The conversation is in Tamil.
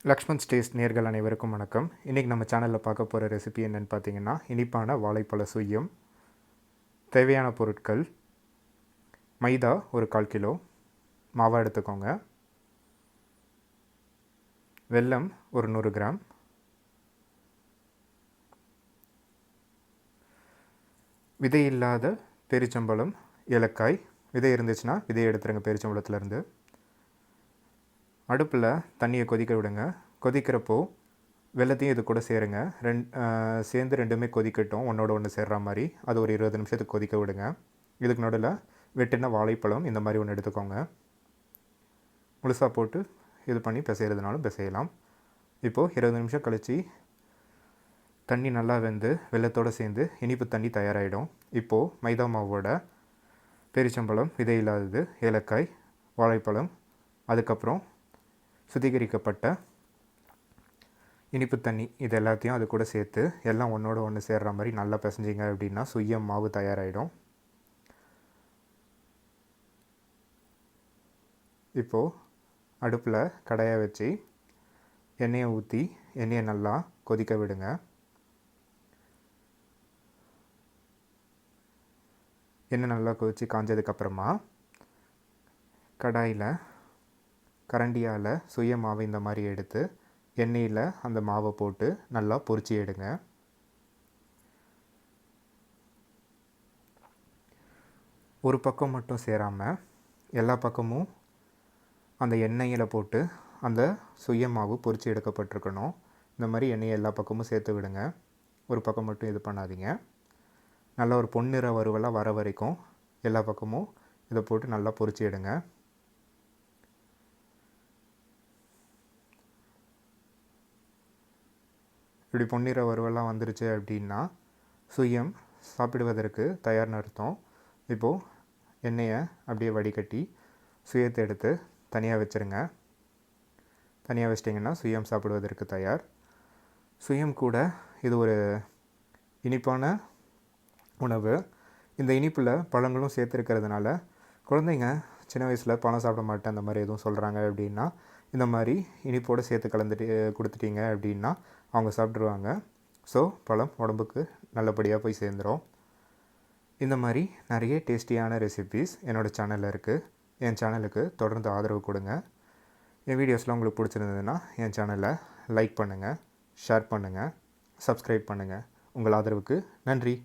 லக்ஷ்மன்ஸ் டேஸ்ட் நேர்கள் அனைவருக்கும் வணக்கம். இன்றைக்கி நம்ம சேனலில் பார்க்க போகிற ரெசிபி என்னென்னு பார்த்தீங்கன்னா, இனிப்பான வாழைப்பழ சுய்யம். தேவையான பொருட்கள்: மைதா ஒரு 1/4 கிலோ மாவாக எடுத்துக்கோங்க, வெல்லம் ஒரு 100 கிராம், விதை இல்லாத பேரிச்சம்பழம், ஏலக்காய். விதை இருந்துச்சுன்னா விதையை எடுத்துருங்க பேரிச்சம்பழத்துலேருந்து. அடுப்பில் தண்ணியை கொதிக்க விடுங்க. கொதிக்கிறப்போ வெல்லத்தையும் இது கூட சேருங்க. சேர்ந்து ரெண்டுமே கொதிக்கட்டும், ஒன்றோட ஒன்று சேர்ற மாதிரி. அது ஒரு 20 நிமிஷத்துக்கு கொதிக்க விடுங்க. இதுக்கு நடுவில் வெட்டின வாழைப்பழம் இந்த மாதிரி ஒன்று எடுத்துக்கோங்க. முழுசாக போட்டு இது பண்ணி பிசைகிறதுனாலும் பிசையலாம். இப்போது 20 நிமிஷம் கழித்து தண்ணி நல்லா வெந்து வெல்லத்தோடு சேர்ந்து இனிப்பு தண்ணி தயாராகிடும். இப்போது மைதா மாவோட பேரிச்சம்பழம், விதை இல்லாதது, ஏலக்காய், வாழைப்பழம், அதுக்கப்புறம் சுத்திகரிக்கப்பட்ட இனிப்பு தண்ணி, இது எல்லாத்தையும் அது கூட சேர்த்து எல்லாம் ஒன்றோட ஒன்று சேர்கிற மாதிரி நல்லா பிசைஞ்சிங்க அப்படின்னா சுய்யம் மாவு தயாராகிடும். இப்போது அடுப்பில் கடாயை வச்சு எண்ணெயை ஊற்றி எண்ணெயை நல்லா கொதிக்க விடுங்க. எண்ணெய் நல்லா கொதித்து காஞ்சதுக்கப்புறமா கடாயில் கரண்டியால் சுய மாவை இந்த மாதிரி எடுத்து எண்ணெயில் அந்த மாவை போட்டு நல்லா பொரிச்சு எடுங்க. ஒரு பக்கம் மட்டும் சேராமல் எல்லா பக்கமும் அந்த எண்ணெயில் போட்டு அந்த சுய மாவு பொரிச்சு எடுக்கப்பட்டிருக்கணும். இந்த மாதிரி எண்ணெயை எல்லா பக்கமும் சேர்த்து விடுங்க. ஒரு பக்கம் மட்டும் இது பண்ணாதீங்க. நல்லா ஒரு பொன்னிற வறுவலாக வர வரைக்கும் எல்லா பக்கமும் இதை போட்டு நல்லா பொரிச்சு எடுங்க. இப்படி பொன்னிற வறுவலாம் வந்துருச்சு அப்படின்னா சுய்யம் சாப்பிடுவதற்கு தயார்னு அர்த்தம். இப்போது எண்ணெயை அப்படியே வடிகட்டி சுயத்தை எடுத்து தனியாக வச்சுருங்க. தனியாக வச்சிட்டிங்கன்னா சுய்யம் சாப்பிடுவதற்கு தயார். சுய்யம் கூட இது ஒரு இனிப்பான உணவு. இந்த இனிப்பில் பழங்களும் சேர்த்துருக்கிறதுனால குழந்தைங்க சின்ன வயசில் பழம் சாப்பிட மாட்டேன் அந்த மாதிரி எதுவும் சொல்கிறாங்க அப்படின்னா இந்த மாதிரி இனிப்போடு சேர்த்து கலந்துட்டு கொடுத்துட்டிங்க அப்படின்னா அவங்க சாப்பிட்ருவாங்க. ஸோ பழம் உடம்புக்கு நல்லபடியாக போய் சேர்ந்துடும். இந்த மாதிரி நிறைய டேஸ்டியான ரெசிபீஸ் என்னோடய சேனலில் இருக்குது. என் சேனலுக்கு தொடர்ந்து ஆதரவு கொடுங்க. என் வீடியோஸ்லாம் உங்களுக்கு பிடிச்சிருந்ததுன்னா என் சேனலை லைக் பண்ணுங்கள், ஷேர் பண்ணுங்கள், சப்ஸ்கிரைப் பண்ணுங்கள். உங்கள் ஆதரவுக்கு நன்றி.